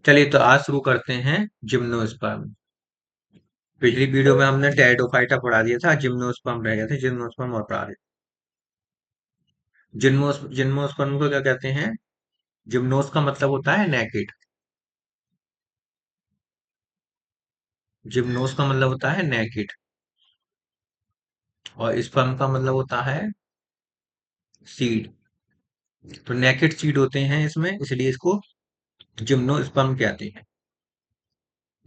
चलिए तो आज शुरू करते हैं जिम्नोस्पर्म। पिछली वीडियो में हमने टेरिडोफाइटा पढ़ा दिया था, जिम्नोस्पर्म रह गया था, जिम्नोस्पर्म और पढ़ा दिया। जिम्नोस्पर्म को क्या कहते हैं? जिम्नोस का मतलब होता है नेकेड। जिम्नोस का मतलब होता है नेकेड, और स्पर्म का मतलब होता है सीड। तो नेकेड सीड होते हैं इसमें, इसलिए इसको जिम्नोस्पर्म कहते हैं।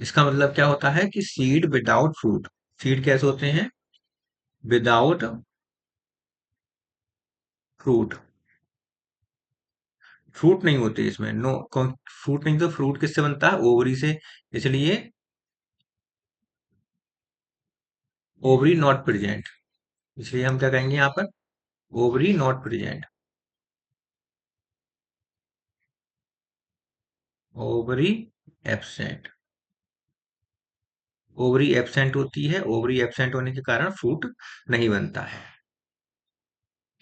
इसका मतलब क्या होता है कि सीड विदाउट फ्रूट। सीड कैसे होते हैं? Without fruit. फ्रूट नहीं होते इसमें, नो। फ्रूट नहीं तो फ्रूट किससे बनता है? ओवरी से। इसलिए ओवरी नॉट प्रेजेंट। इसलिए हम क्या कहेंगे यहाँ पर? Ovary not present. Ovary absent. Ovary absent होती है, ओवरी एब्सेंट होने के कारण फ्रूट नहीं बनता है।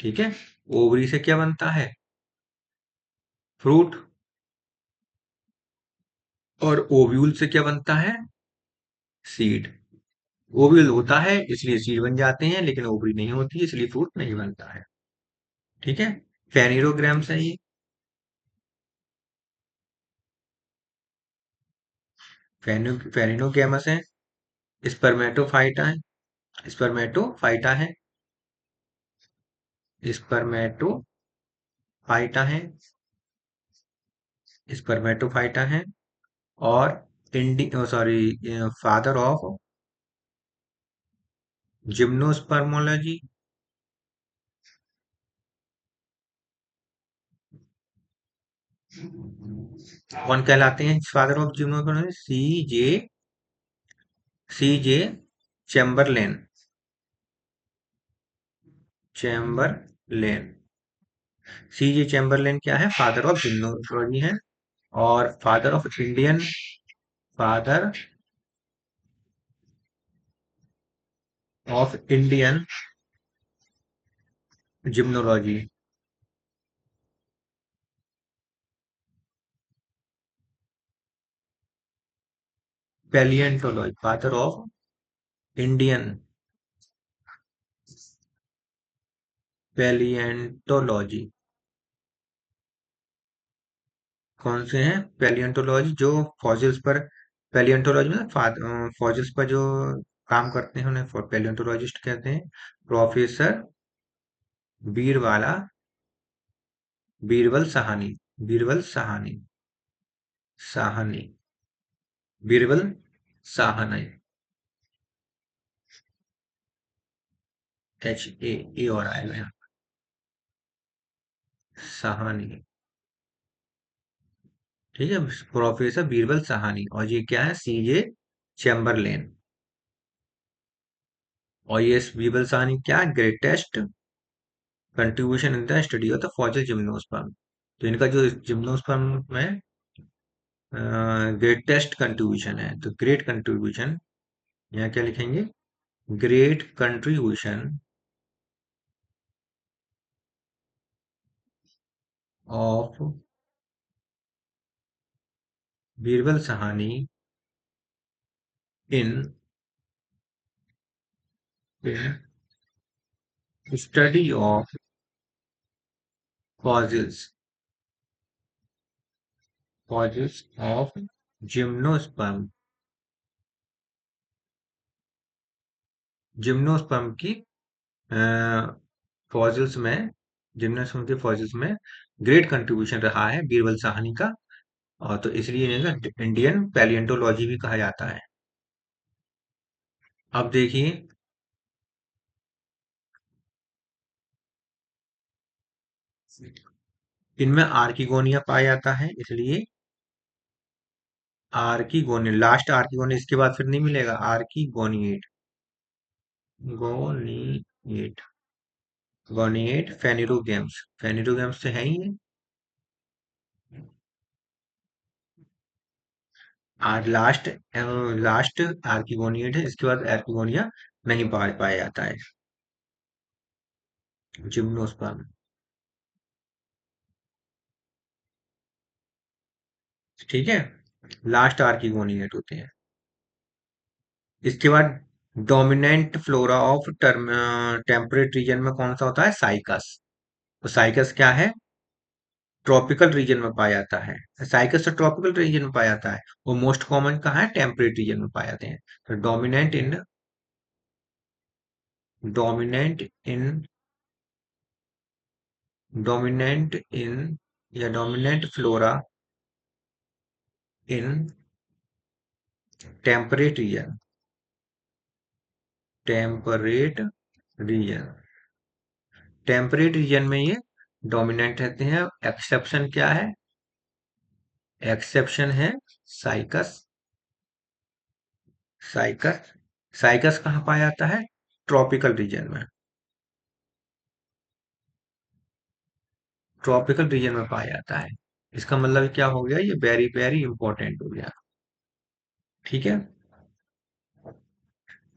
ठीक है। ओवरी से क्या बनता है? फ्रूट। और ओव्यूल से क्या बनता है? सीड। ओव्यूल होता है इसलिए सीड बन जाते हैं, लेकिन ओवरी नहीं होती इसलिए फ्रूट नहीं बनता है। ठीक है। फेनिरोग्राम्स है ये। फेनिनोगैमस है। स्पर्मेटोफाइटा है। स्पर्मेटोफाइटा है। स्पर्मेटोफाइटा है। स्पर्मेटोफाइटा है। और इंडी सॉरी फादर ऑफ जिम्नोस्पर्मोलॉजी। कौन कहलाते हैं father of gymnospermology? C J Chamberlain. Chamberlain. C J Chamberlain क्या है? फादर ऑफ जिम्नोस्पर्मोलॉजी है। और father of Indian gymnology. Palaeontology. Father of Indian palaeontology. कौन से हैं? पैलियंटोलॉजी जो फॉसिल्स पर। पैलियंटोलॉजी में फॉसिल्स पर जो काम करते हैं उन्हें पैलियंटोलॉजिस्ट कहते हैं। प्रोफेसर बीरवाला बीरबल सहानी। बीरबल सहानी। साहनी। बीरबल साहनी। HAA और आएगा यहाँ। सहानी। ठीक है। प्रोफेसर बीरबल सहानी, और ये क्या है? CJ Chamberlain. और ये बीरबल सहानी क्या? Greatest contribution in the study of the fossil gymnosperm. तो इनका जो जिम्नोस्पर्म में ग्रेटेस्ट कंट्रीब्यूशन है, तो ग्रेट कंट्रीब्यूशन यहाँ क्या लिखेंगे? Great contribution of Birbal Sahani in study of fossils fossils of gymnosperm. Gymnosperm की फॉसिल्स में, जिम्नोस्पर्म के फॉसिल्स में ग्रेट कंट्रीब्यूशन रहा है बीरबल साहनी का। और तो इसलिए इन्हें इंडियन पैलियंटोलॉजी भी कहा जाता है। अब देखिए, इनमें आर्किगोनिया पाया जाता है, इसलिए आर्किगोनिया। लास्ट आर्किगोनिया, इसके बाद फिर नहीं मिलेगा। आर्किगोनिएट। गोनिएट। गोनिएट फेनिरोगेम्स। फेनिरोगेम्स से है ही है। और लास्ट आर्किगोनिएट है, इसके बाद आर्किगोनिया नहीं पाया जाता है। जिम्नोस्पर्म। ठीक है। लास्ट आर्किगोनिएट होते हैं। इसके बाद dominant flora of temperate region में कौन सा होता है? साइकस। तो साइकस क्या है? ट्रॉपिकल रीजन में पाया जाता है। साइकस तो ट्रॉपिकल रीजन में पाया जाता है। वो मोस्ट कॉमन कहाँ है? टेम्परेट रीजन में पाए जाते हैं। तो डोमिनेंट इन डोमिनेंट इन या dominant flora in temperate region. Temperate region temperate region में ये डोमिनेंट रहते हैं। एक्सेप्शन क्या है? एक्सेप्शन है साइकस। साइकस साइकस कहाँ पाया जाता है? ट्रॉपिकल रीजन में। ट्रॉपिकल रीजन में पाया जाता है। इसका मतलब क्या हो गया? ये वेरी वेरी इंपॉर्टेंट हो गया। ठीक है।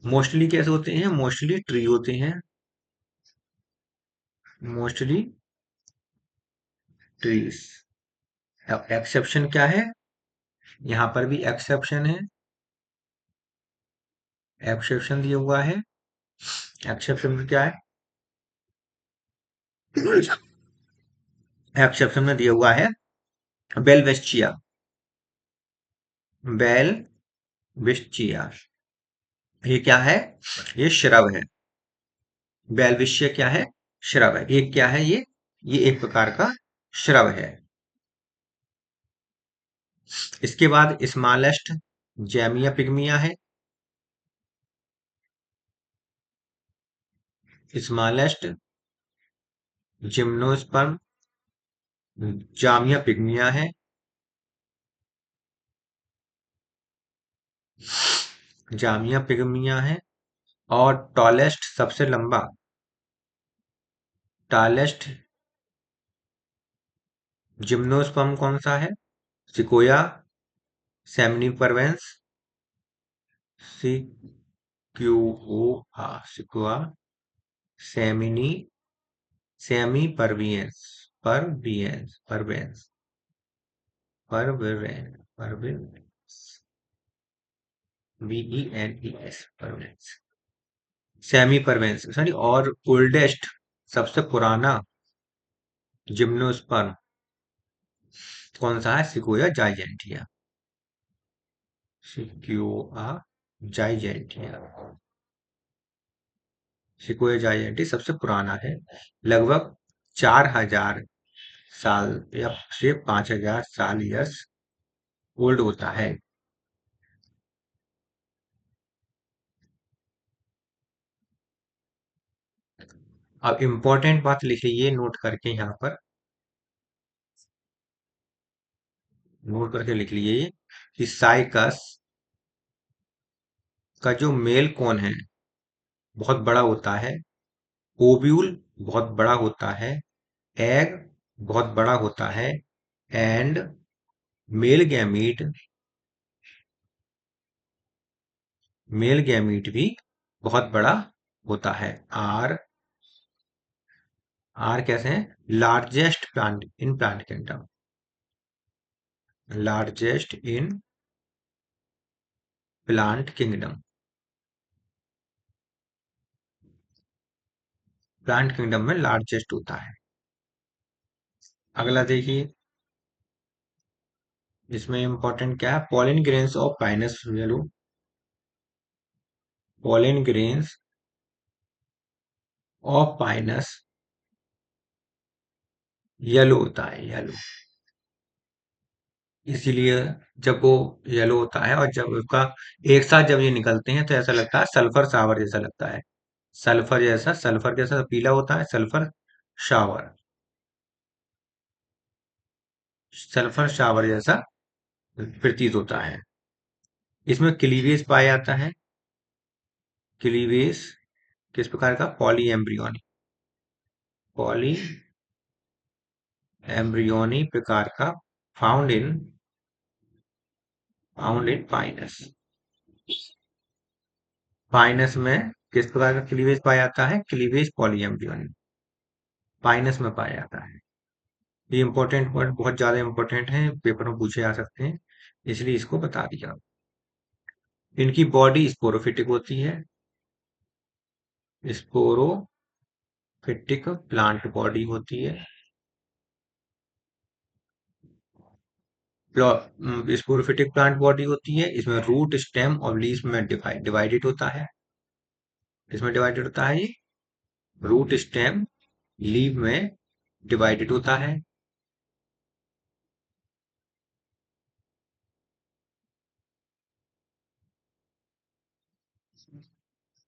मोस्टली कैसे होते हैं? मोस्टली ट्री होते हैं। Mostly trees. एक्सेप्शन क्या है? यहाँ पर भी एक्सेप्शन है। एक्सेप्शन दिया हुआ है। एक्सेप्शन में क्या है? एक्सेप्शन में दिया हुआ है बेलवेस्चिया। बेलविस्चिया। ये क्या है? ये श्रब है। बेलविशिया क्या है? श्रब है। ये क्या है? ये एक प्रकार का श्रब है। इसके बाद स्मॉलेस्ट जैमिया पिग्मिया है। स्मॉलेस्ट जिम्नोस्पर्म जामिया पिग्मिया है। जामिया पिग्मिया है। और टॉलेस्ट सबसे लंबा टॉलेस्ट जिम्नोस्पर्म कौन सा है? Sequoia sempervirens. सिकुआ सेमिनी सेमी परवियंस परवियंस परवेंस परवेरेन परवेंस VENES परवेंस सेमी परवेंस सॉरी। और ओल्डेस्ट सबसे पुराना जिम्नोस्पर्म कौन सा है? सिकोया जाइजेंटिया। सिक्योआ जाइजेंटिया। सिकोया जाइजेंटी सबसे पुराना है। लगभग 4000 साल या से 5000 साल ईयर्स ओल्ड होता है। अब इम्पोर्टेंट बात लिखिए नोट करके यहाँ पर। नोट करके लिख लीजिए कि साइकस का जो मेल कौन है बहुत बड़ा होता है। ओव्यूल बहुत बड़ा होता है। एग बहुत बड़ा होता है। And male gamete male gamete भी बहुत बड़ा होता है। आर आर कैसे हैं? Largest plant in plant kingdom. Largest in plant kingdom. Plant kingdom में लार्जेस्ट होता है। अगला देखिए। इसमें इंपॉर्टेंट क्या है? Pollen grains of Pinus yellow. Pollen grains of Pinus yellow होता है। येलो इसीलिए जब वो येलो होता है और जब उसका एक साथ जब ये निकलते हैं तो ऐसा लगता है सल्फर शावर जैसा लगता है। सल्फर जैसा पीला होता है। शावर सल्फर शावर जैसा प्रतीत होता है। इसमें क्लीवेज पाया जाता है। क्लीवेज किस प्रकार का? Poly embryonic. पॉली एम्ब्रियोनी प्रकार का फाउंड इन पाइनस। पाइनस में किस प्रकार का क्लीवेज पाया जाता है? क्लीवेज पॉली एम्ब्रियोनिक पाइनस में पाया जाता है। ये इंपॉर्टेंट वर्ड बहुत ज्यादा इंपॉर्टेंट है। पेपर में पूछे जा सकते हैं। इसलिए इसको बता दिया। इनकी बॉडी स्पोरोफिटिक होती है, स्पोरोफिटिक प्लांट बॉडी होती है। स्पोरोफिटिक प्लांट बॉडी होती है, इसमें रूट स्टेम और लीफ में डिवाइडेड होता है। इसमें डिवाइडेड होता है, ये रूट स्टेम लीफ में डिवाइडेड होता है।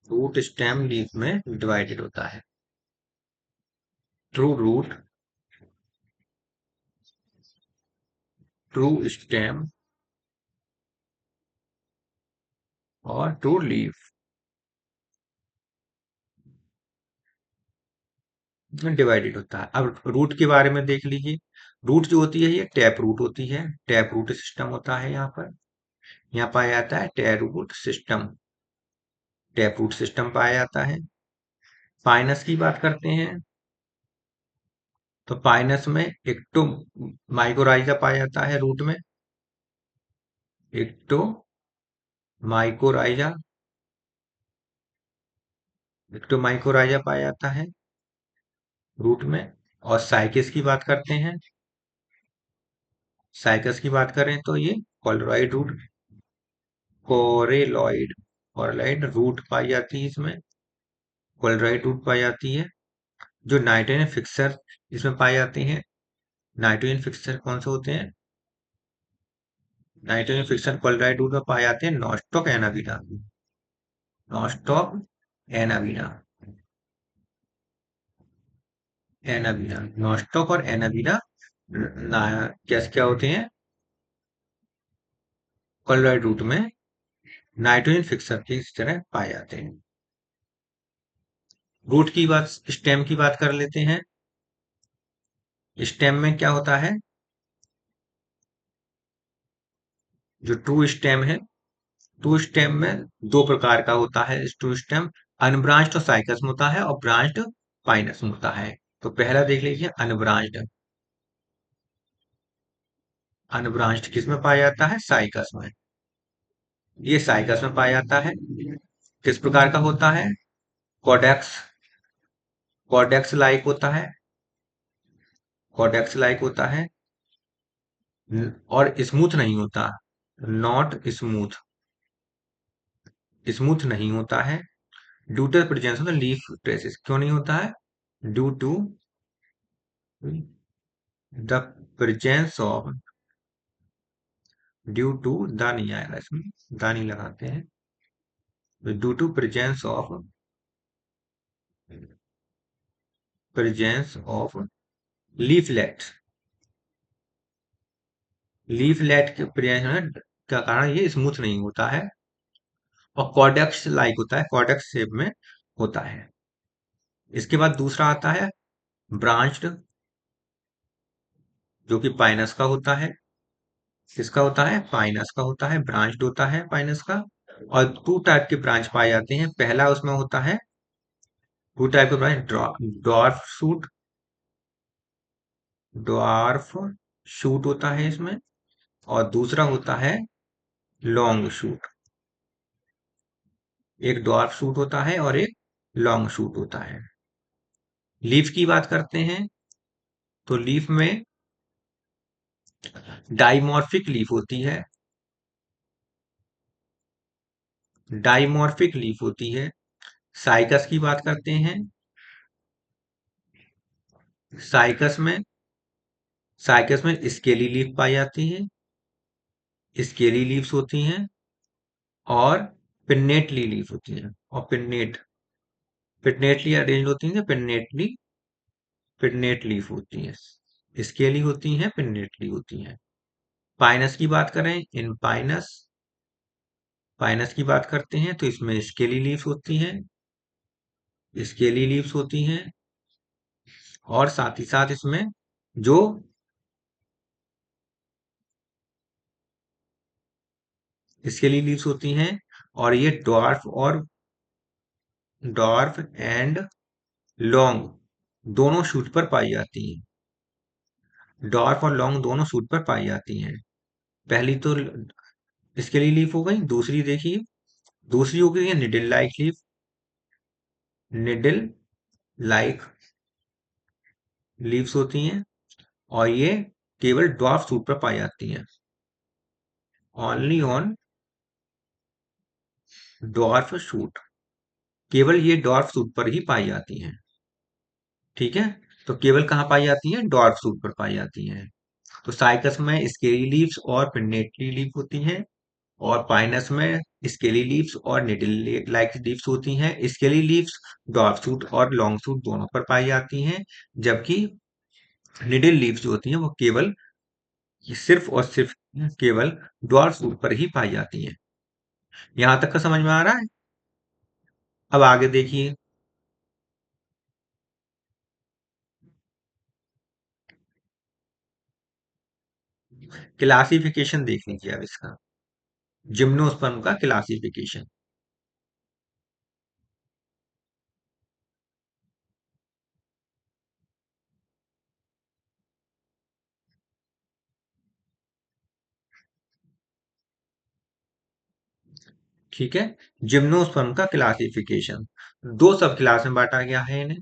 रूट स्टेम लीफ में डिवाइडेड होता है। ट्रू रूट, ट्रू स्टेम और ट्रू लीफ डिवाइडेड होता है। अब रूट के बारे में देख लीजिए। रूट जो होती है ये टैप रूट होती है, टैप रूट सिस्टम होता है। यहाँ पाया जाता है tap root system, tap root system पाया जाता है। पाइनस की बात करते हैं तो पाइनस में एक्टो माइकोराइजा पाया जाता है रूट में। एक्टो माइकोराइजा, एक्टो माइकोराइजा पाया जाता है रूट में। और साइकिस की बात करते हैं, साइकस की बात करें तो ये coralloid root, coralloid, coralloid root पाई जाती है इसमें, कोलराइड रूट पाई जाती है। जो नाइट्रोजन फिक्सर इसमें पाए जाते हैं, नाइट्रोजन फिक्सर कौन से होते हैं? नाइट्रोजन फिक्सर कोलराइड रूट में पाए जाते हैं nostoc anabaena, nostoc anabaena, anabaena, nostoc और एनाबीना क्या होते हैं? कोलराइड रूट में नाइट्रोजन फिक्सर की इस तरह पाए जाते हैं। रूट की बात, स्टेम की बात कर लेते हैं। स्टेम में क्या होता है? जो ट्रू स्टेम है, ट्रू स्टेम में दो प्रकार का होता है ट्रू स्टेम, अनब्रांच्ड और साइकस में होता है और ब्रांच्ड पाइनस में होता है। तो पहला देख लीजिए अनब्रांच्ड, अनब्रांच्ड किस में पाया जाता है? साइकस में। ये साइकस में पाया जाता है। किस प्रकार का होता है? कॉडेक्स, कॉडेक्स लाइक होता है, कॉडेक्स लाइक होता है और स्मूथ नहीं होता, नॉट स्मूथ, स्मूथ नहीं होता है। Due to presence of the leaf traces, क्यों नहीं होता है? Due to the presence of, due to the नहीं आएगा इसमें, द नहीं लगाते हैं, due to presence of leaflet, leaflet के प्रेजेंस का कारण ये स्मूथ नहीं होता है और कॉर्डेक्स लाइक होता है, कॉर्डेक्स शेप में होता है। इसके बाद दूसरा आता है ब्रांच्ड, जो कि पाइनस का होता है। किसका होता है? पाइनस का होता है, ब्रांच्ड होता है पाइनस का। और टू टाइप के ब्रांच पाए जाते हैं। पहला उसमें होता है, टू टाइप के branch, dwarf shoot, dwarf shoot होता है इसमें। और दूसरा होता है लॉन्ग शूट, एक ड्वार्फ शूट होता है और एक लॉन्ग शूट होता है। लीफ की बात करते हैं तो लीफ में डाइमॉर्फिक लीफ होती है, डाइमॉर्फिक लीफ होती है। साइकस की बात करते हैं, साइकस में, साइकस में स्केली लीफ पाई जाती है, स्केली लीव्स होती हैं और पिन्नेटली लीफ होती हैं। और पिन्नेटली अरेंज होती हैं, पिन्नेटली, पिन्नेट लीफ होती हैं, स्केली होती हैं, पिन्नेटली होती हैं। पाइनस की बात करें, इन पाइनस, पाइनस की बात करते हैं तो इसमें स्केली लीव्स होती हैं, स्केली लीव्स होती हैं। और साथ ही साथ इसमें जो स्केली लीव्स होती हैं और ये डॉर्फ एंड लॉन्ग दोनों शूट पर पाई जाती हैं, डॉर्फ और लॉन्ग दोनों शूट पर पाई जाती हैं। पहली तो स्केली लीफ हो गई, दूसरी देखिए, दूसरी हो गई है needle like leaf, needle like leaves होती हैं, और ये केवल ड्वार्फ शूट पर पाई जाती हैं, ओनली ऑन ड्वार्फ शूट, केवल ये ड्वार्फ शूट पर ही पाई जाती हैं। ठीक है, तो केवल कहाँ पाई जाती हैं, ड्वार्फ शूट पर पाई जाती हैं। तो साइकस में स्केली लीव्स और पिन्नेटली लीफ होती हैं, और पाइनस में स्केली लीव्स और निडल लाइक लीव्स होती हैं। स्केली लीव्स ड्वार्फ शूट और लॉन्ग शूट दोनों पर पाई जाती हैं, जबकि निडल लीव्स जो होती हैं वो केवल, ये सिर्फ और सिर्फ केवल ड्वार्फ शूट पर ही पाई जाती हैं। यहां तक का समझ में आ रहा है? अब आगे देखिए, क्लासिफिकेशन देख लीजिए अब इसका, जिम्नोस्पर्म का क्लासिफिकेशन। ठीक है, जिम्नोस्पर्म का क्लासिफिकेशन, दो सब क्लास में बांटा गया है इन्हें।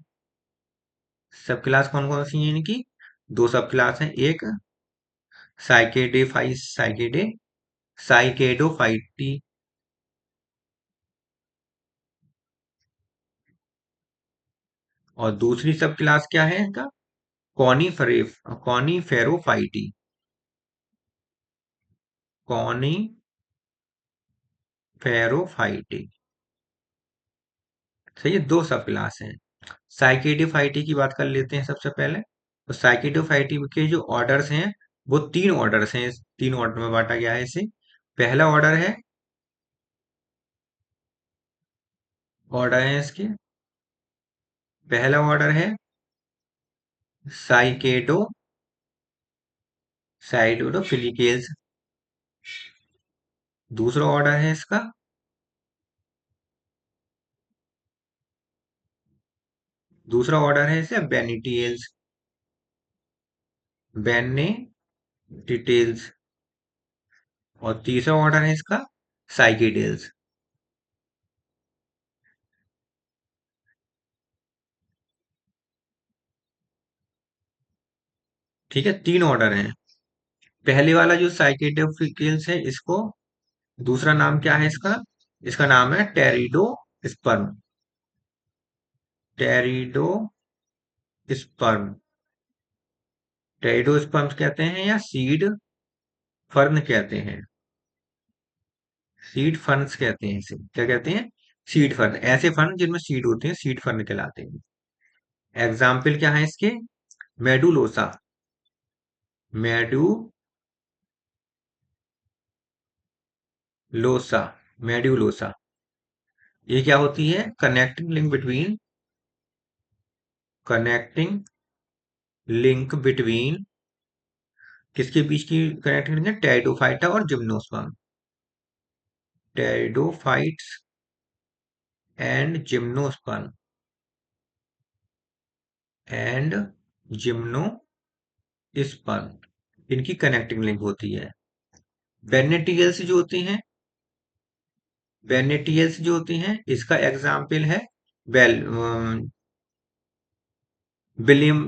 सब क्लास कौन कौन सी है इनकी? दो सब क्लास है, एक साइकेडे साइकेडोफाइटी, और दूसरी सब क्लास क्या है इनका? कॉनीफेरोफाइटी, कॉनीफेरोफाइटी। सही है, दो सब क्लास हैं। साइकेडोफाइटी की बात कर लेते हैं सबसे पहले। तो साइकेडोफाइटी के जो ऑर्डर्स हैं, वो तीन ऑर्डर्स हैं, तीन ऑर्डर में बांटा गया है इसे। पहला ऑर्डर है, ऑर्डर है इसके, पहला ऑर्डर है साइकेडो साइडोफिलिकेल्स, दूसरा ऑर्डर है इसका, दूसरा ऑर्डर है इसे बेनिटियल्स, बेने डिटेल्स, और तीसरा ऑर्डर है इसका साइकिडेल्स। ठीक है, तीन ऑर्डर हैं। पहले वाला जो साइकिडोफिकेल्स है, इसको दूसरा नाम क्या है इसका? इसका नाम है टेरिडो स्पर्म, टेरिडो स्पर्म, टेरिडो स्पर्म कहते हैं, या सीड फर्न कहते हैं, सीड फर्न्स कहते हैं इसे, क्या कहते हैं? सीड फर्न, ऐसे फर्न जिनमें सीड होते हैं सीड फर्न कहलाते हैं। एग्जाम्पल क्या है इसके? मेडुलोसा, मेडुलोसा, मेड्यूलोसा। ये क्या होती है? Connecting link between, connecting link between, किसके बीच की कनेक्टिंग लिंक है? टेरिडोफाइटा और gymnosperm, pteridophytes and gymnosperm, and gymnosperm, इनकी कनेक्टिंग लिंक होती है। बेनेटियल्स जो होती हैं, बेनेटियल्स जो होती हैं, इसका एग्जाम्पल है बेल विलियम,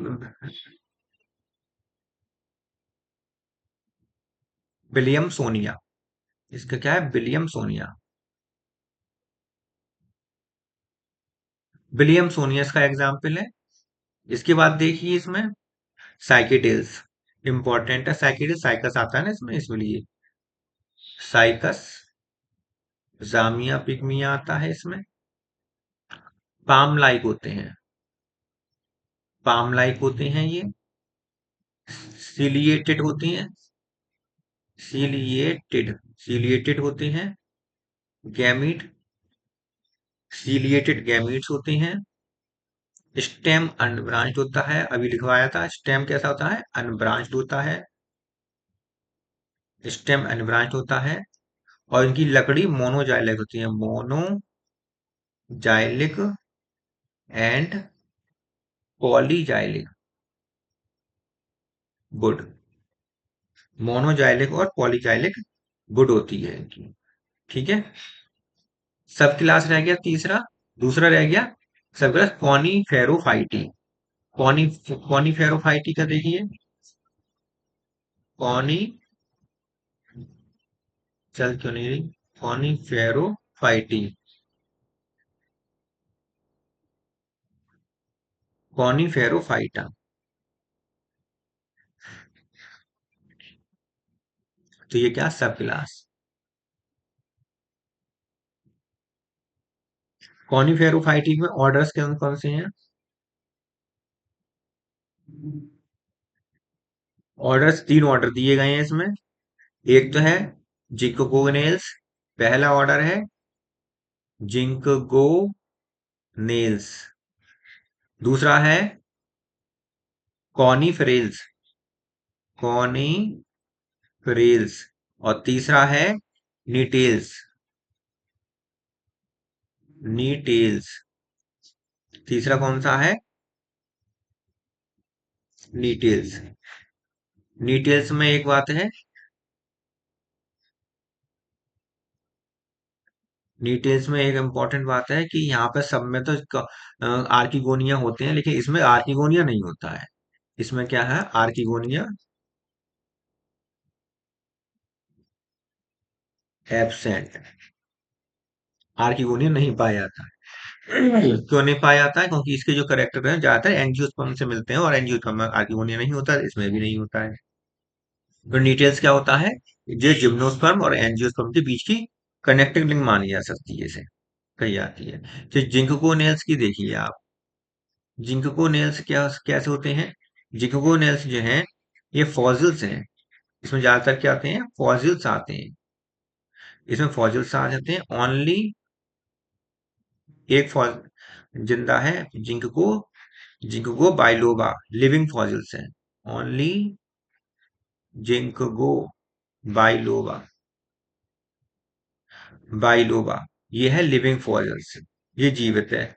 विलियम सोनिया, इसका क्या है? विलियम सोनिया, विलियम सोनियस का एग्जाम्पल है। इसके बाद देखिए इसमें साइकेडेल्स, इंपॉर्टेंट है साइकेडेल, साइकस आता है ना इसमें, इसलिए साइकस, जामिया पिग्मिया आता है इसमें। पाम लाइक होते हैं, पाम लाइक होते हैं ये, सिलिएटेड होती हैं, सिलिएटेड, सिलिएटेड होते हैं, गैमीट, सिलिएटेड गैमीट्स होते हैं। स्टेम अनब्रांच्ड होता है, अभी लिखवाया था, स्टेम कैसा होता है? अनब्रांच्ड होता है, स्टेम अनब्रांच्ड होता है, और इनकी लकड़ी मोनोजाइलिक होती है, मोनोजाइलिक एंड पॉलीजाइलिक। गुड। मोनोजाइलिक और पॉलीजाइलिक वुड होती है इनकी। ठीक है। सब क्लास रह गया तीसरा। दूसरा रह गया सब क्लास कॉनीफेरोफाइटी। कॉनीफेरोफाइटी का देखिए। कॉनी चल क्यों नहीं रही? कॉनीफेरोफाइटी। कॉनीफेरोफाइटा। तो ये क्या सब क्लास। कॉनीफेरोफाइटी में ऑर्डर्स कौन कौन से हैं? ऑर्डर्स तीन ऑर्डर दिए गए हैं इसमें। एक तो है जिंकोगोनेल्स। पहला ऑर्डर है जिंकोगोनेल्स। दूसरा है कॉनिफेरेल्स। कॉनिफेरेल्स। और तीसरा है नीटेल्स। नीटेल्स। तीसरा कौन सा है? नीटेल्स। नीटेल्स में एक बात है। नीटेल्स में एक इम्पॉर्टेंट बात है कि यहाँ पे सब में तो आर्किगोनिया होते हैं, लेकिन इसमें आर्किगोनिया नहीं होता है। इसमें क्या है? Archegonia absent. आर्किगोनिया नहीं पाया जाता है। क्यों नहीं पाया जाता है? क्योंकि इसके जो करेक्टर हैं ज्यादातर एंजियोस्पर्म से मिलते हैं, और एंजियोस्पर्म में आर्किगोनिया नहीं होता, इसमें भी नहीं होता है। तो नीटेल्स क्या होता है? ये जिम्नोस्पर्म और एंजियोस्पर्म के बीच की कनेक्टिंग लिंक मानी जा सकती है, इसे कही जाती है। तो जिंकगो नेल्स की देखिए आप। जिंकगो नेल्स क्या कैसे होते हैं? जिंकगो नेल्स जो हैं ये फॉसिल्स हैं। इसमें ज्यादातर क्या आते हैं? फॉसिल्स आते हैं। इसमें फॉसिल्स आ जाते हैं ओनली। एक फॉस जिंदा है Ginkgo. Ginkgo biloba living fossils हैं। Only Ginkgo biloba. बाइलोबा ये है लिविंग फॉसिल्स। ये जीवित है।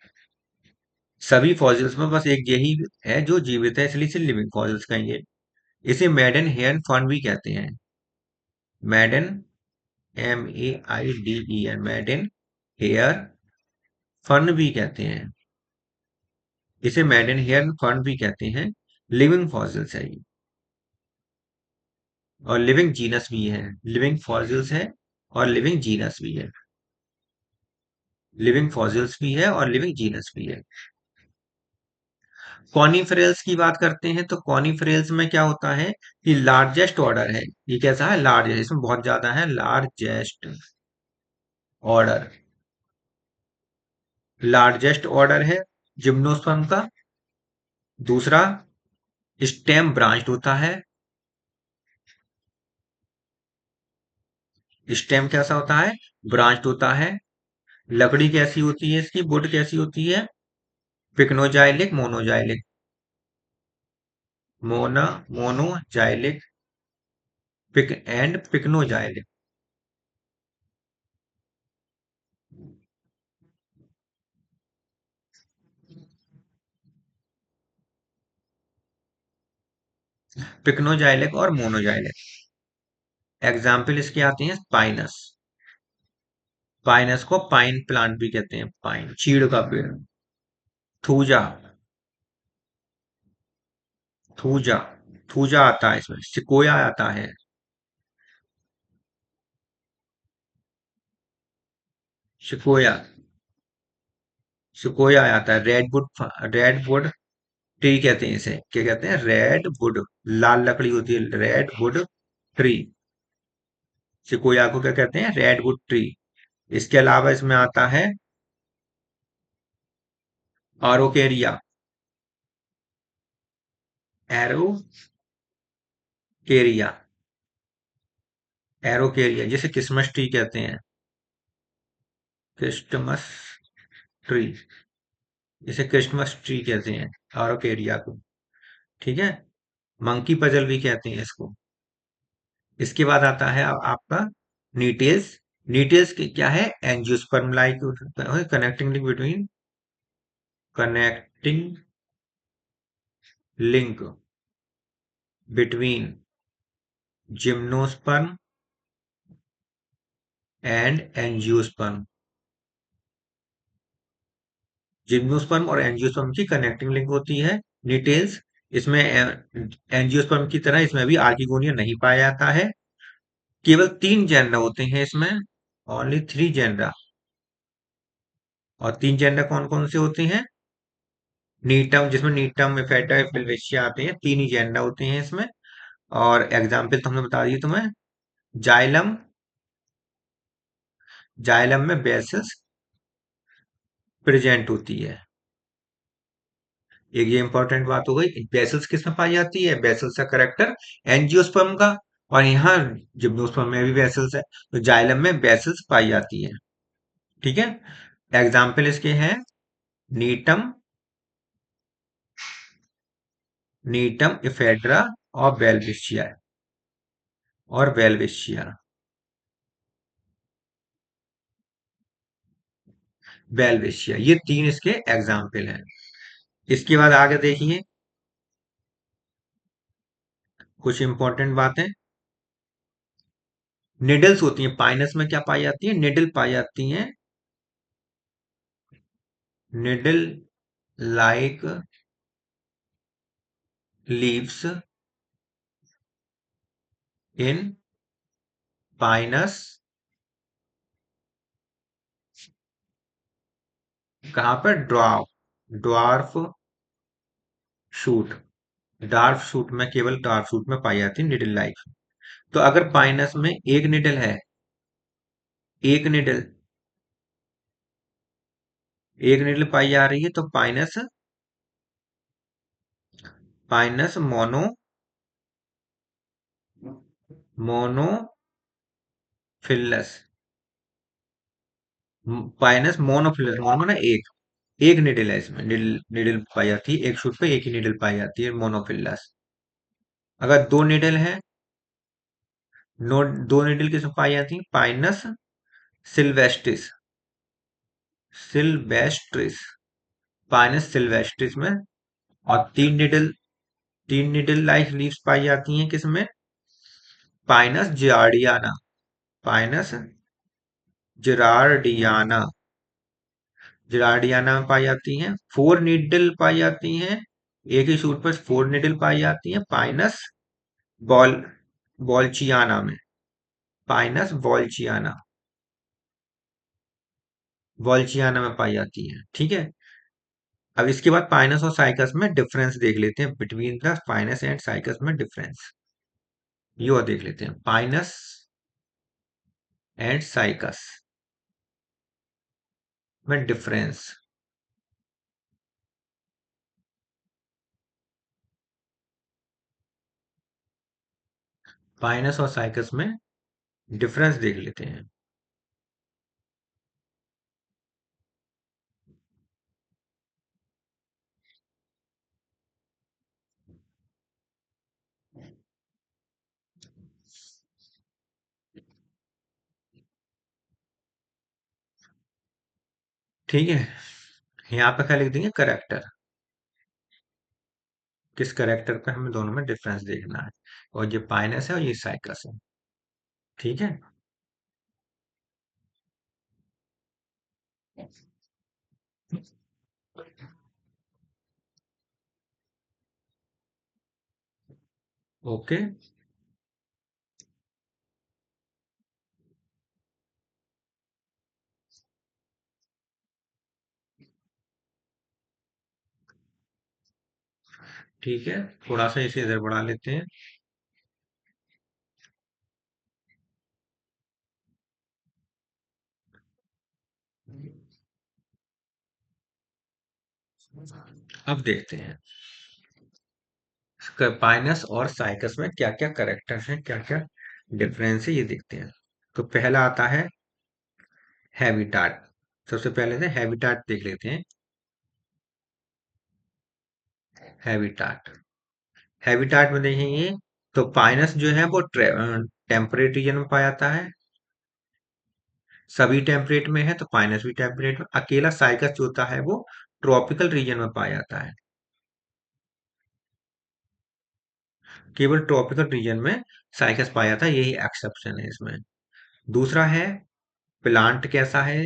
सभी फॉसिल्स में बस एक यही है जो जीवित है, इसलिए इसे लिविंग फॉसिल्स कहेंगे। इसे मेडन हेयर फन भी कहते हैं। Maiden MEIDEN maiden hair fern भी कहते हैं। इसे मेडन हेयर फन भी कहते हैं। लिविंग फॉसिल्स है ये। और लिविंग जीनस भी है। लिविंग फॉसिल्स है और लिविंग जीनस भी है। लिविंग फॉसिल्स भी है और लिविंग जीनस भी है। कॉनिफेरल्स की बात करते हैं तो कॉनिफेरल्स में क्या होता है कि लार्जेस्ट ऑर्डर है। ये कैसा है? लार्ज है, इसमें बहुत ज्यादा है। Largest order. लार्जेस्ट ऑर्डर है जिम्नोस्पर्म का। दूसरा स्टेम ब्रांच्ड होता है। स्टेम कैसा होता है? ब्रांच्ड होता है। लकड़ी कैसी होती है इसकी? वुड कैसी होती है? Pycnoxylic मोनोजाइलिक। मोनोजाइलिक pick and pycnoxylic. Pycnoxylic और मोनोजाइलिक। एग्जाम्पल इसके आते हैं पाइनस। पाइनस को पाइन प्लांट भी कहते हैं। पाइन चीड़ का पेड़। थूजा। थूजा। थूजा आता है इसमें। सिकोया आता है। सिकोया। सिकोया आता है। रेडवुड। रेडवुड ट्री कहते हैं इसे। क्या कहते हैं? Red wood. लाल लकड़ी होती है रेड वुड ट्री। सिकोया को क्या कहते हैं? Red wood tree. इसके अलावा इसमें आता है आरोकेरिया। एरोकेरिया। एरोकेरिया जिसे क्रिसमस ट्री कहते हैं। Christmas tree. इसे क्रिसमस ट्री कहते हैं आरोकेरिया को। ठीक है। मंकी पजल भी कहते हैं इसको। इसके बाद आता है आपका नीटेल्स। नीटेल्स क्या है? Angiosperm like connecting link between. Connecting link between gymnosperm and angiosperm. Gymnosperm और एंजियोस्पर्म की कनेक्टिंग लिंक होती है डिटेल्स। इसमें एंजियोस्पर्म की तरह इसमें भी आर्किगोनिया नहीं पाया जाता है। केवल 3 जेंडा होते हैं इसमें, ओनली 3 जेंडा। और 3 जेंडा कौन कौन से होते हैं? नीटम, जिसमें नीटम, एफेटा, फिलवेशिया आते हैं, 3 ही जेंडा होते हैं इसमें। और एग्जाम्पल तो हमने बता दिए तुम्हें। जाइलम, जाइलम में बेसिल्स प्रेजेंट होती है। एक ये इंपॉर्टेंट बात हो गई, बेसिल्स किस में पाई जाती है? बेसिल्स का करेक्टर एंजियोस्पर्म का। और यहाँ जिम्नोस्पर्म में भी बेसिल्स है, तो जाइलम में बेसिल्स पाई जाती है। ठीक है। एग्जाम्पल इसके हैं नीटम, नीटम इफेड्रा और वेलविशिया, और वेलविशिया, वेलविशिया, ये 3 इसके एग्जाम्पल हैं। इसके बाद आगे देखिए कुछ इंपॉर्टेंट बातें। निडल्स होती हैं पाइनस में, क्या पाई जाती है? निडल पाई जाती हैं। निडल लाइक लीव्स इन पाइनस। कहां पर? Dwarf shoot. डार्फ शूट में, केवल डार्फ शूट में पाई जाती है निडल लाइक। तो अगर पाइनस में एक निडल है, एक निडल, एक निडल पाई जा रही है, तो पाइनस, पाइनस मोनोफिलस, पाइनस मोनोफिलस, मोनो ना एक, एक निडल है इसमें, निडल निडल पाई जाती है एक शूट पे, एक ही निडल पाई जाती है, मोनोफिलस। अगर दो निडल है, नो, दो निडल किसमें पाई जाती है? Pinus sylvestris, sylvestris, Pinus sylvestris में। और 3 निडल, 3 निडल लाइक लीव्स पाई जाती हैं किसमें? पाइनस जिरार्डियाना, पाइनस जिरार्डियाना, जिरार्डियाना में पाई जाती हैं। 4 निडल पाई जाती हैं, एक ही शूट पर 4 निडल पाई जाती हैं, पाइनस बॉल बॉल्चियाना में, पाइनस बॉल्चियाना, वॉल्चियाना में पाई जाती है। ठीक है। अब इसके बाद पाइनस और साइकस में डिफरेंस देख लेते हैं, between the Pinus and cycas में डिफरेंस, ये और देख लेते हैं, पाइनस एंड साइकस में डिफरेंस। पाइनस और साइकस में डिफरेंस देख लेते हैं। ठीक है। यहाँ पे क्या लिख देंगे? करेक्टर। किस करेक्टर पे हमें दोनों में डिफरेंस देखना है? और ये पाइनस है और ये साइकस है। ठीक है। ओके। ठीक है, थोड़ा सा इसे इधर बढ़ा लेते हैं। अब देखते हैं पाइनस और साइकस में क्या क्या करेक्टर्स हैं, क्या क्या डिफरेंस है, ये देखते हैं। तो पहला आता है हैबिटाट। सबसे पहले से हैबिटाट देख लेते हैं। हैबिटाट, हैबिटाट में देखेंगे तो पाइनस जो है वो टेम्परेट रीजन में पाया जाता है, सभी टेम्परेट में है तो पाइनस भी टेम्परेट में। अकेला साइकस जो होता है वो ट्रॉपिकल रीजन में पाया जाता है, केवल ट्रॉपिकल रीजन में साइकस पाया जाता है, यही एक्सेप्शन है इसमें। दूसरा है प्लांट कैसा है,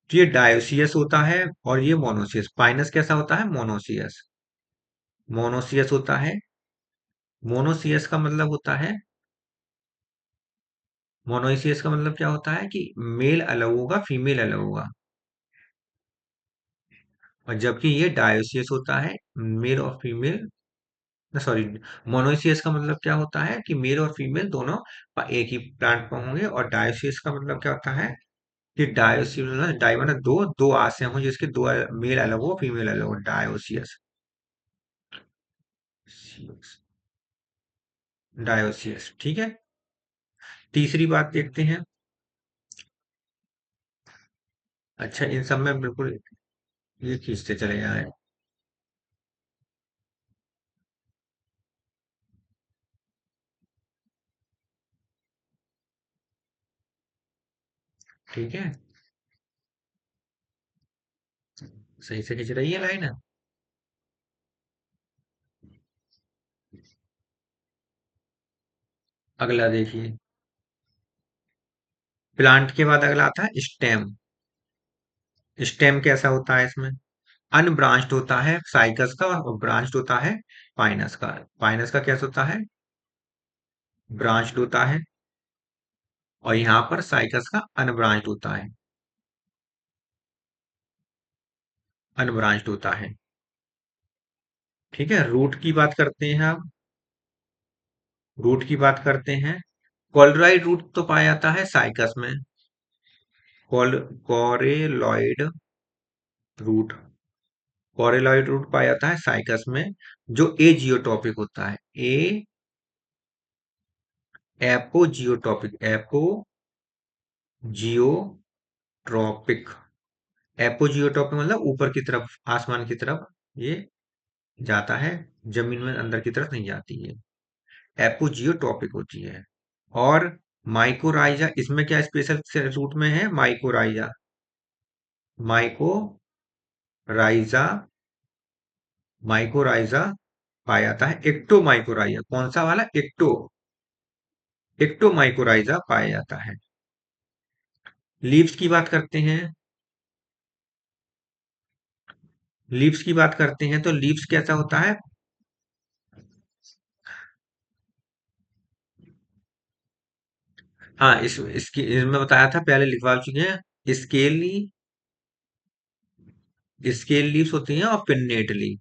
तो ये डायोसियस होता है और ये मोनोसियस। पाइनस कैसा होता है, मोनोसियस। मोनोसियस होता है। मोनोसियस का मतलब होता है, मोनोसियस का मतलब क्या होता है कि मेल अलग होगा, फीमेल अलग होगा। और जबकि ये डायोसियस होता है, मेल और फीमेल, सॉरी, मोनोसियस का मतलब क्या होता है कि मेल और फीमेल दोनों एक ही प्लांट में होंगे। और डायोसियस का मतलब क्या होता है कि डायोसियस, डाई मतलब दो, दो आशय हों जिसके दो मेल अलग हो, फीमेल अलग हो, डायोसियस। डायोसियस, ठीक है। तीसरी बात देखते हैं। अच्छा, इन सब में बिल्कुल ये खींचते चले जाएं। ठीक है, सही से खींच रही है लाइन। अगला देखिए, प्लांट के बाद अगला आता है स्टेम। स्टेम कैसा होता है इसमें, अनब्रांच्ड होता है साइकस का और ब्रांच्ड होता है पाइनस का। पाइनस का कैसा होता है, ब्रांच्ड होता है, और यहाँ पर साइकस का अनब्रांच्ड होता है, अनब्रांच्ड होता है। ठीक है, रूट की बात करते हैं अब। रूट की बात करते हैं। कॉलरॉइड रूट तो पाया जाता है साइकस में। कॉरेलॉइड रूट, कॉरेलॉइड रूट पाया जाता है साइकस में, जो ए जियोटॉपिक होता है। ए एपोजियोटॉपिक, एपोजियोट्रॉपिक। एपोजियोटॉपिक मतलब ऊपर की तरफ, आसमान की तरफ ये जाता है, जमीन में अंदर की तरफ नहीं जाती है। एपोजियोटॉपिक होती है। और माइकोराइजा, इसमें क्या स्पेशल रूट में है, माइकोराइजा। माइकोराइजा, माइकोराइजा पाया जाता है। एक्टो माइकोराइजा, कौन सा वाला, एक्टो, एक्टो माइकोराइजा पाया जाता है। लीव्स की बात करते हैं। लीव्स की बात करते हैं तो लीव्स कैसा होता है। हाँ, इसकी इसमें बताया था, पहले लिखवा चुके हैं। स्केली, स्केल लीव्स होती हैं, और पिन्नेटली,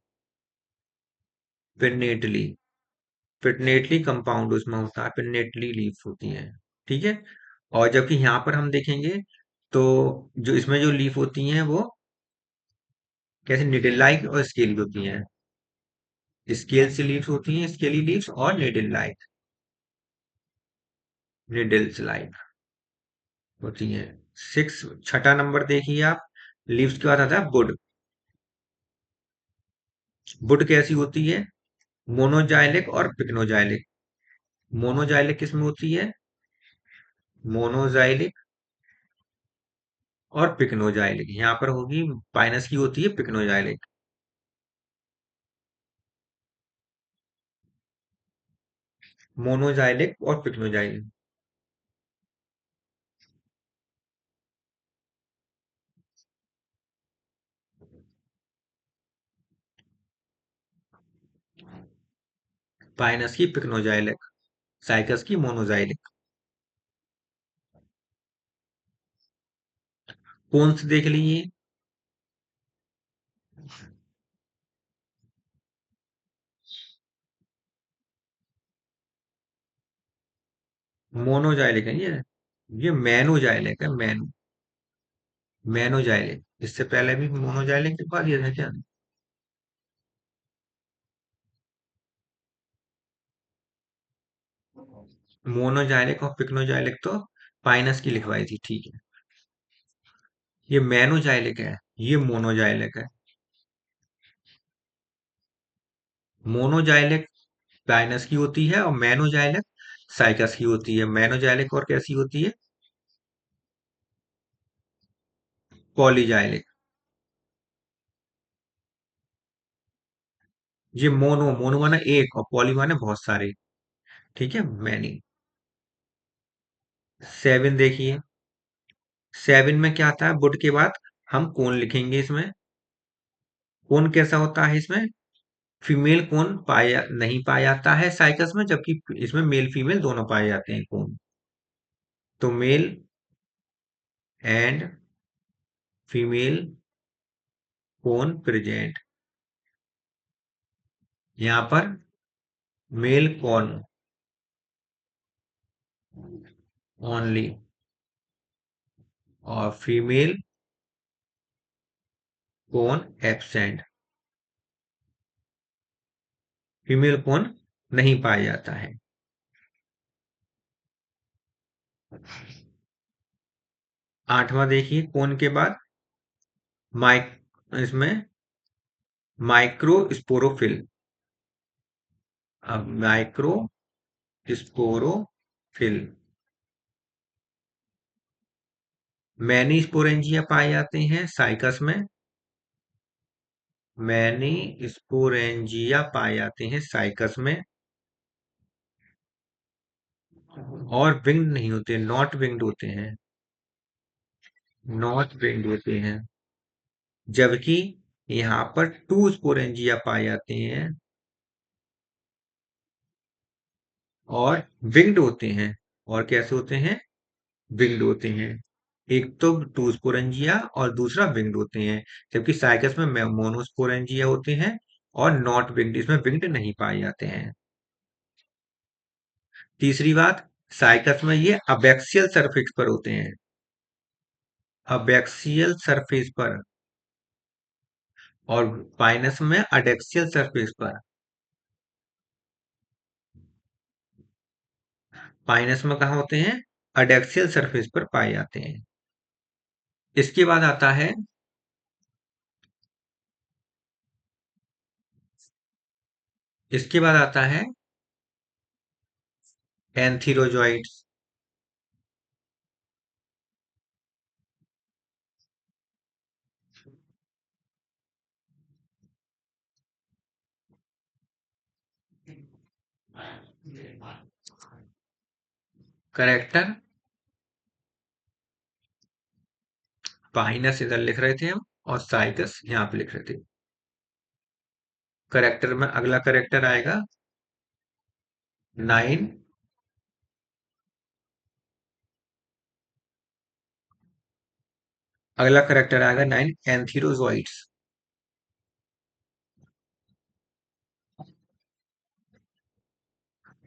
पिन्नेटली, पिन्नेटली कंपाउंड उसमें होता है, पिन्नेटली लीव्स होती हैं। ठीक है। और जबकि यहाँ पर हम देखेंगे तो जो इसमें जो लीफ होती हैं वो कैसे, निडल लाइक और स्केल होती हैं। स्केल से लीव्स होती हैं, स्केली लीव्स, और निडल लाइक, निडल्स लाइक होती हैं। सिक्स, छठा नंबर देखिए आप। लीव्स के बाद आता है बुड। बुड कैसी होती है, मोनोजाइलिक और पिक्नोजाइलिक। मोनोजाइलिक किसमें होती है, मोनोजाइलिक और पिक्नोजाइलिक। यहाँ पर होगी, पाइनस की होती है पिक्नोजाइलिक। मोनोजाइलिक और पिक्नोजाइलिक। पाइनस की पिक्नोजाइलिक, साइकस की मोनोजाइलिक। कौन से देख लीजिए। मोनोजाइलिक है ये मैनोजाइलिक है, मैनोजाइलिक। इससे पहले भी मोनोजाइलिक लिखवा दिया था क्या। मोनोजाइलिक और पिक्नोजाइलिक तो पाइनस की लिखवाई थी, ठीक है। ये मैनोजाइलिक है, ये मोनोजाइलिक है। मोनोजाइलिक पाइनस की होती है, और मैनोजाइलिक साइकस की होती है। मैनोजाइलिक और कैसी होती है, पॉलीजाइलिक। ये मोनो, मोनो माना एक, और पॉली माने बहुत सारे। ठीक है, मैनी। 7 देखिए, 7 में क्या आता है, वुड के बाद हम कौन लिखेंगे इसमें। कौन कैसा होता है इसमें, फीमेल कौन पाया नहीं पाया जाता है साइकस में, जबकि इसमें मेल फीमेल दोनों पाए जाते हैं कौन। तो मेल एंड फीमेल कौन प्रेजेंट। यहाँ पर मेल कौन ओनली और फीमेल कौन एब्सेंट, फीमेल कौन नहीं पाया जाता है। 8वां देखिए, कौन के बाद माइक, इसमें माइक्रोस्पोरोफिल। अब माइक्रोस्पोरोफिल, मैनी स्पोरेंजिया पाए जाते हैं साइकस में। मैनी स्पोरेंजिया पाए जाते हैं साइकस में, और विंग्ड नहीं होते, नॉट विंग्ड होते हैं, नॉट विंग्ड होते हैं। जबकि यहाँ पर टू स्पोरेंजिया पाए जाते हैं और विंग्ड होते हैं। और कैसे होते हैं, विंग्ड होते हैं। एक तो टू स्पोरेंजिया और दूसरा विंग्ड होते हैं, जबकि साइकस में मोनोस्पोरेंजिया होते हैं और नॉट विंग्ड, इसमें विंग्ड नहीं पाए जाते हैं। तीसरी बात, साइकस में ये अबैक्सियल सरफेस पर होते हैं, अबैक्सियल सरफेस पर, और पाइनस में अडेक्सियल सरफेस पर। पाइनस में कहा होते हैं, अडेक्सियल सरफेस पर पाए जाते हैं। इसके बाद आता है, इसके बाद आता है एंथीरोजॉइड्स। करेक्टर, पाइनस इधर लिख रहे थे हम और साइकस यहाँ पे लिख रहे थे। करेक्टर में अगला करेक्टर आएगा 9, अगला करेक्टर आएगा 9 एंथीरोजॉइड्स।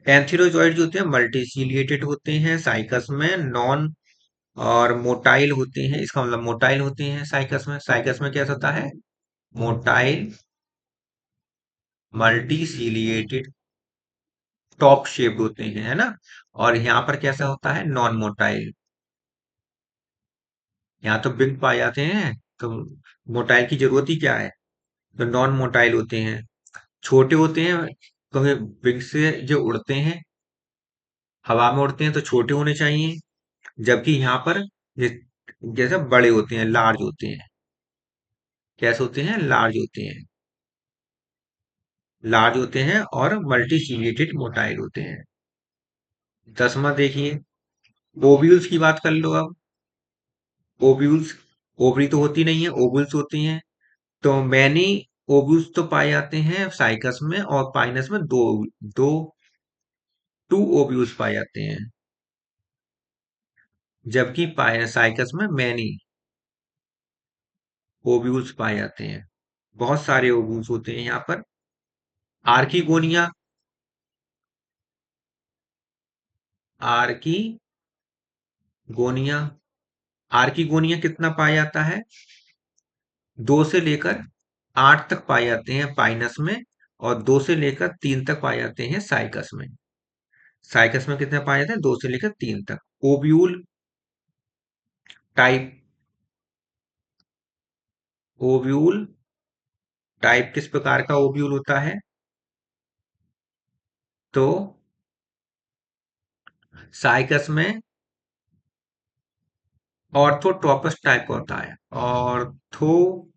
एंथीरोजॉइड जो होते हैं मल्टीसिलिएटेड होते हैं साइकस में, नॉन और मोटाइल होते हैं, इसका मतलब मोटाइल होते हैं साइकस में। साइकस में कैसा होता है, मोटाइल मल्टीसिलिएटेड टॉप शेप्ड होते हैं, है ना। और यहाँ पर कैसा होता है, नॉन मोटाइल। यहाँ तो बिग पाए जाते हैं, तो मोटाइल की जरूरत ही क्या है। तो नॉन मोटाइल होते हैं, छोटे होते हैं, क्योंकि विंग से जो उड़ते हैं, हवा में उड़ते हैं तो छोटे होने चाहिए। जबकि यहाँ पर जैसे बड़े होते हैं, लार्ज होते हैं। कैसे होते हैं, लार्ज होते हैं, लार्ज होते हैं और मल्टीसिलिएटेड मोटाइल होते हैं। 10वां देखिए, ओव्यूल्स की बात कर लो अब। ओव्यूल्स, ओवरी तो होती नहीं है, ओव्यूल्स होती हैं। तो मैनी ओव्यूल्स तो पाए जाते हैं साइकस में, और पाइनस में दो, दो टू ओव्यूल्स पाए जाते हैं। जबकि साइकस में मैनी ओव्यूल्स पाए जाते हैं, बहुत सारे ओव्यूल्स होते हैं यहाँ पर। आर्किगोनिया, आर्किगोनिया, आर्किगोनिया कितना पाया जाता है, 2 से लेकर 8 तक पाए जाते हैं पाइनस में, और 2 से लेकर 3 तक पाए जाते हैं साइकस में। साइकस में कितने पाए जाते हैं, 2 से लेकर 3 तक। ओव्यूल टाइप, ओव्यूल टाइप किस प्रकार का ओव्यूल होता है, तो साइकस में ऑर्थोट्रोपस टाइप का होता है। ऑर्थो,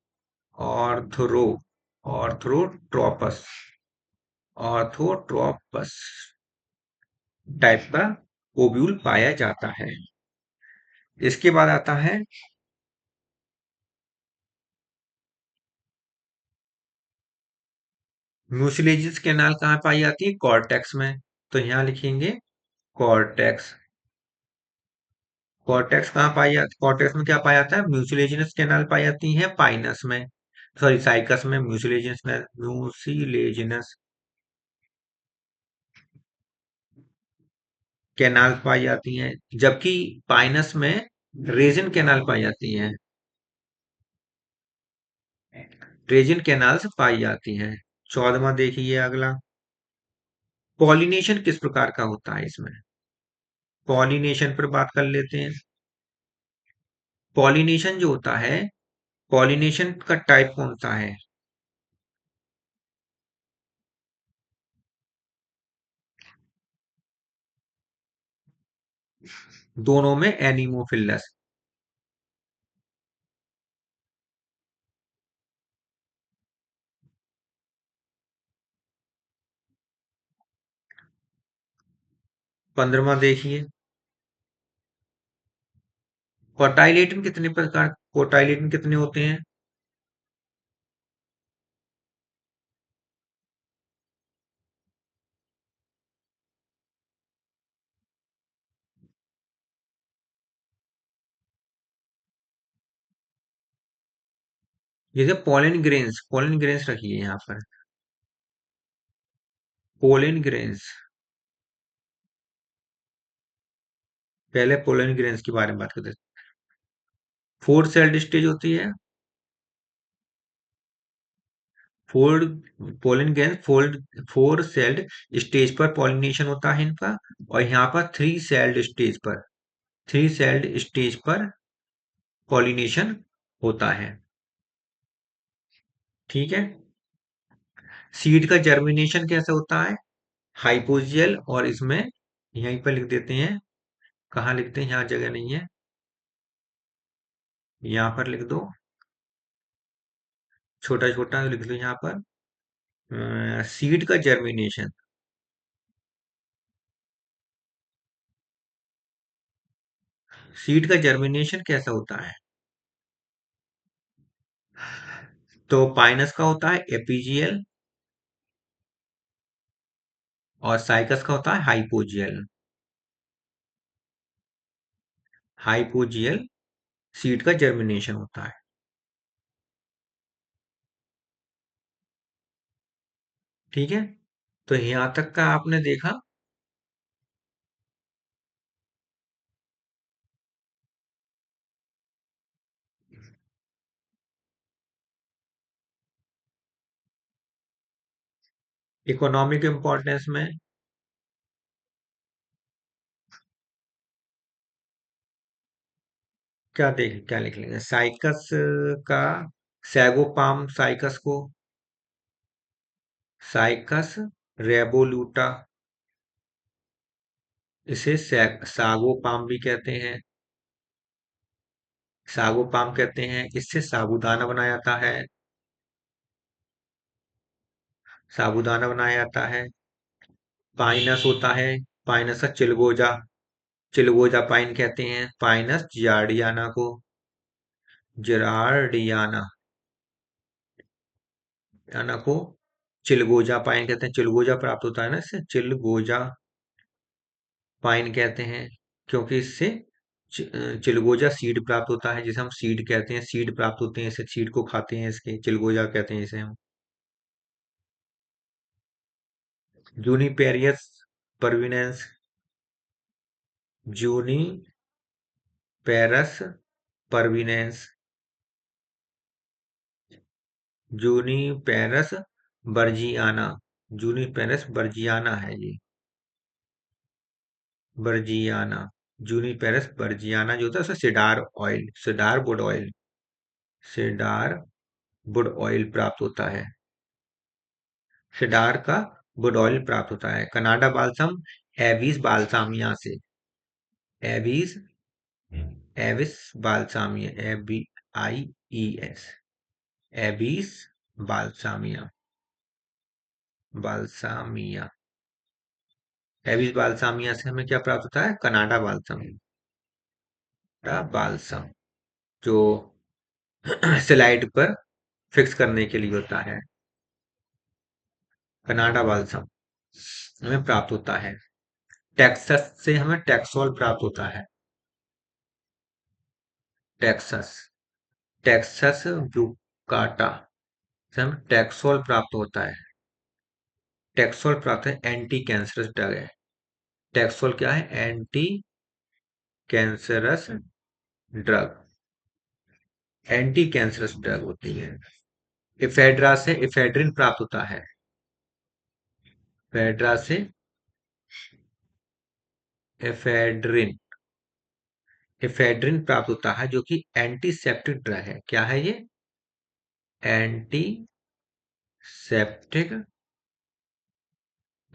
ऑर्थरो, ऑर्थोट्रोपस, ऑर्थोट्रोपस। टाइप का ओव्यूल पाया जाता है। इसके बाद आता है म्यूसिलेजिस कैनाल, कहाँ पाई जाती है? कॉर्टेक्स में। तो यहाँ लिखेंगे कॉर्टेक्स। कॉर्टेक्स कहाँ पाई जाती, कॉर्टेक्स में क्या पाया जाता है? म्यूसिलेजिनस कैनाल पाई जाती है पाइनस में, सॉरी साइकस में। म्यूसिलेजिनस में, म्यूसिलेजिनस कैनाल पाई जाती हैं, जबकि पाइनस में रेजिन कैनाल पाई जाती हैं। रेजिन कैनाल्स पाई जाती हैं। 14वां देखिए अगला, पॉलिनेशन किस प्रकार का होता है इसमें? पॉलिनेशन पर बात कर लेते हैं। पॉलिनेशन जो होता है, पॉलिनेशन का टाइप कौन सा है? दोनों में एनिमोफिलस। 15वां देखिए, कोटाइलेटन कितने प्रकार, कोटाइलेटन कितने होते हैं? जैसे पोलन ग्रेन्स रखिए यहाँ पर। पोलन ग्रेन्स, पहले पोलन ग्रेन्स के बारे में बात करते हैं। फोर सेल्ड स्टेज होती है, fold, pollen grains fold, four sailed stage पर पॉलिनेशन होता है इनका। और यहाँ पर थ्री सेल्ड स्टेज पर, थ्री सेल्ड स्टेज पर पॉलिनेशन होता है। ठीक है। सीड का जर्मिनेशन कैसे होता है? हाइपोजियल, और इसमें यहीं पर लिख देते हैं। कहाँ लिखते हैं? यहाँ जगह नहीं है, यहाँ पर लिख दो, छोटा छोटा लिख दो यहाँ पर। सीड का जर्मिनेशन, सीड का जर्मिनेशन कैसा होता है? तो पाइनस का होता है एपीजियल, और साइकस का होता है हाइपोजियल। हाइपोजियल सीड का जर्मिनेशन होता है। ठीक है। तो यहां तक का आपने देखा। इकोनॉमिक इंपॉर्टेंस में क्या लिख लेंगे? साइकस का, सैगोपाम साइकस को साइकस रेबोल्यूटा, इसे सागोपाम भी कहते हैं, सागोपाम कहते हैं। इससे साबूदाना बनाया जाता है, साबूदाना बनाया जाता है। पाइनस होता है, पाइनस का चिलगोजा, चिलगोजा पाइन कहते हैं। पाइनस जियार्डियाना को, जिरार्डियाना याना को चिलगोजा पाइन कहते हैं। चिलगोजा प्राप्त होता है ना इससे, चिलगोजा पाइन कहते हैं, क्योंकि इससे चिलगोजा सीड प्राप्त होता है, जिसे हम सीड कहते हैं। सीड प्राप्त होते हैं इससे, सीड को खाते हैं इसके, चिलगोजा कहते हैं इसे हम। जूनिपेरियस परविनेंस, जूनिपेरस परविनेंस, जूनिपेरस बर्जियाना, जूनिपेरस बर्जियाना है ये, बर्जियाना। जूनिपेरस बर्जियाना जो होता है उससे cedar oil, cedar would oil, cedar would oil प्राप्त होता है। सिडार का वुड ऑयल प्राप्त होता है। कनाडा बाल्सम एविस बाल्सामिया से, Abies, Abies balsamea, ABIES, Abies balsamea, balsamea Abies balsamea से हमें क्या प्राप्त होता है? कनाडा बाल्सम, कनाडा बाल्सम, जो स्लाइड पर फिक्स करने के लिए होता है। कनाडा बाल्सम हमें प्राप्त होता है। टेक्सास से हमें टैक्सोल प्राप्त होता है। टेक्सास, टेक्सास ब्यूकाटा से हमें टैक्सोल प्राप्त होता है। टैक्सोल प्राप्त है, एंटी कैंसरस ड्रग है। टैक्सोल क्या है? Anti cancerous drug, anti cancerous drug होती है। इफेड्रा से इफेड्रिन प्राप्त होता है। इफेड्रा से इफेड्रिन, इफेड्रिन प्राप्त होता है, जो कि एंटीसेप्टिक ड्रग है। क्या है ये? एंटीसेप्टिक,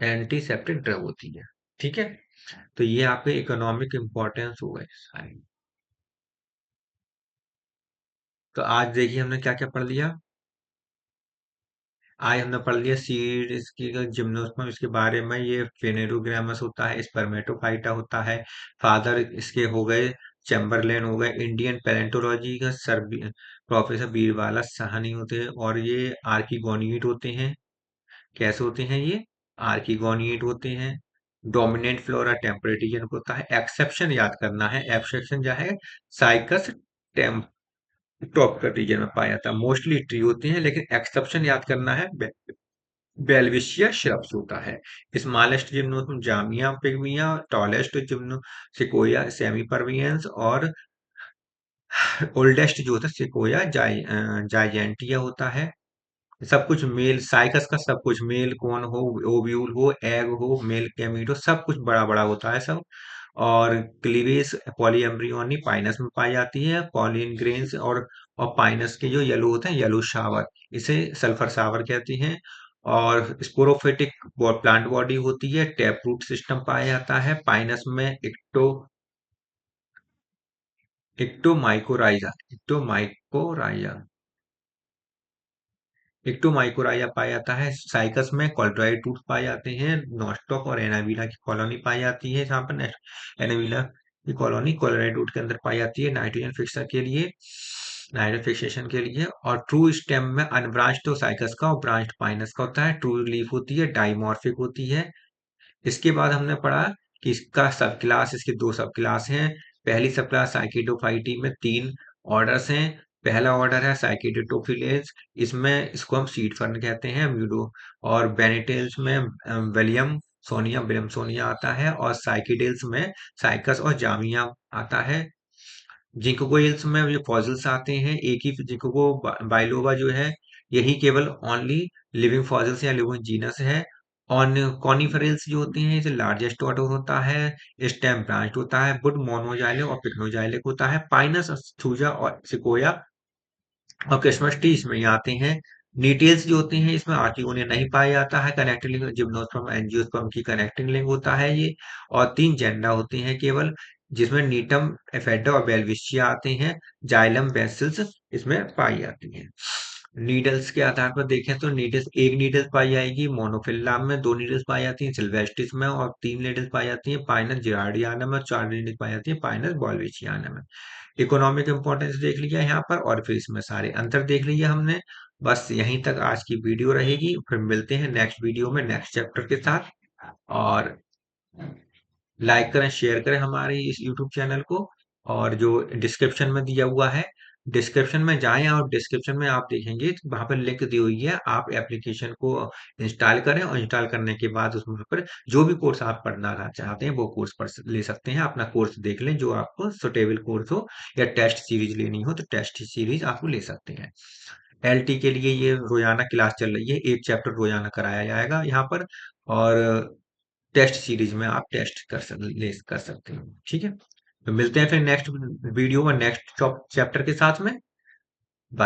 एंटीसेप्टिक ड्रग होती है। ठीक है, तो ये आपके इकोनॉमिक इंपॉर्टेंस हो गए सारे। तो आज देखिए हमने क्या क्या पढ़ लिया। आज हमने पढ़ लिया सीड, इसकी जिम्नोस्पर्म, इसके बारे में। ये फेनेरोग्रामस होता है, स्पर्मेटोफाइटा होता है। फादर इसके हो गए चैम्बरलेन हो गए। इंडियन पैलेंटोलॉजी का सर प्रोफेसर बीरबाला साहनी होते हैं, और ये आर्किगोनिएट होते हैं। कैसे होते हैं ये? आर्किगोनिएट होते हैं। डोमिनेंट फ्लोरा टेम्परेट रीजन होता है। एक्सेप्शन याद करना है, एक्सेप्शन क्या है? साइकस ट्रॉपिकल रीजन में पाया जाता है। मोस्टली ट्री होते हैं, लेकिन एक्सेप्शन याद करना है, बेलविशिया श्रब्स होता है। Smallest gymnosperm Zamia pygmaea, tallest gymno Sequoia sempervirens, और ओल्डेस्ट जो होता है सिकोया जाइजेंटिया होता है। सब कुछ मेल, साइकस का सब कुछ मेल, कौन हो, ओव्यूल हो, एग हो, मेल गैमीट हो, सब कुछ बड़ा बड़ा होता है सब। और क्लीवेज पॉलीएम्ब्रियोनी पाइनस में पाई जाती है। पॉलिन ग्रेन्स और पाइनस के जो येलो होते हैं, येलो शावर, इसे सल्फर शावर कहते हैं। और स्पोरोफिटिक प्लांट बॉडी होती है। टैप रूट सिस्टम पाया जाता है पाइनस में। इक्टोमाइकोराइजा, इक्टोमाइकोराइजा, इक्टोमाइकोराइजा पाया जाता है। साइकस में कॉल्ड्रॉइड रूट पाए जाते हैं। नॉस्टॉक और एनाविला की कॉलोनी पाई जाती है, जहाँ पर एनाविला की कॉलोनी कॉलोराइड रूट के अंदर पाई जाती है, नाइट्रोजन फिक्सर के लिए, नाइट्रोजन फिक्सेशन के लिए। और ट्रू स्टेम में अनब्रांच्ड तो साइकस का और ब्रांच्ड पाइनस का होता है। ट्रू लीफ होती है, डाइमॉर्फिक होती है। इसके बाद हमने पढ़ा कि इसका सब क्लास, इसके दो सब क्लास हैं। पहली सब क्लास साइकिडोफाइटी में तीन ऑर्डर्स हैं। पहला ऑर्डर है साइकिडोटोफिलेज, इसमें इसको हम सीड फर्न कहते हैं, म्यूडो। और बेनिटेल्स में विलियम सोनिया, विलियमसोनिया आता है। और साइकिडेल्स में साइकस और जामिया आता है। जिंकोगोइल्स में ये फॉसिल्स आते हैं, एक ही जिंकोगो बाइलोबा जो है, यही केवल ओनली लिविंग फॉसिल्स या लिविंग जीनस है। ऑन कॉनिफेरल्स जो होते हैं, इसे लार्जेस्ट ऑर्डर होता है, स्टेम ब्रांच होता है, वुड मोनोजाइलिक और पिक्नोजाइलिक होता है। पाइनस, थूजा और सिकोया और क्रिसमस ट्री इसमें ही आते हैं। नीटेल्स जो होते हैं, इसमें आर्टिगोनिया नहीं पाया जाता है। कनेक्टिंग लिंक जिम्नोस्पर्म एंजियोस्पर्म की कनेक्टिंग लिंक होता है ये। और तीन जेंडा होते हैं केवल, जिसमें नीटम, एफेडा और बेलविशिया आते हैं। जाइलम बेसिल्स इसमें पाई जाती हैं। नीडल्स के आधार पर देखें तो नीडल्स, एक नीडल्स पाई जाएगी मोनोफिल्ला में, दो नीडल्स पाई जाती हैं सिल्वेस्ट्रिस में, और तीन नीडल्स पाई जाती हैं पाइनस जिरार्डियाना में, चार नीडल्स पाई जाती हैं पाइनस बॉल्विशियाना में। इकोनॉमिक इंपॉर्टेंस देख लिया यहाँ पर, और फिर इसमें सारे अंतर देख लिए हमने। बस यहीं तक आज की वीडियो रहेगी, फिर मिलते हैं नेक्स्ट वीडियो में नेक्स्ट चैप्टर के साथ। और लाइक करें, शेयर करें हमारे इस यूट्यूब चैनल को। और जो डिस्क्रिप्शन में दिया हुआ है, डिस्क्रिप्शन में जाएं और डिस्क्रिप्शन में आप देखेंगे तो वहां पर लिंक दी हुई है। आप एप्लीकेशन को इंस्टॉल करें, और इंस्टॉल करने के बाद उसमें पर जो भी कोर्स आप पढ़ना चाहते हैं वो कोर्स पढ़ ले सकते हैं। अपना कोर्स देख लें जो आपको सुटेबल कोर्स हो, या टेस्ट सीरीज लेनी हो तो टेस्ट सीरीज आप ले सकते हैं। एलटी के लिए ये रोजाना क्लास चल रही है, एक चैप्टर रोजाना कराया जाएगा यहाँ पर। और टेस्ट सीरीज में आप टेस्ट कर सकते हैं। ठीक है, तो मिलते हैं फिर नेक्स्ट वीडियो में नेक्स्ट चैप्टर के साथ में।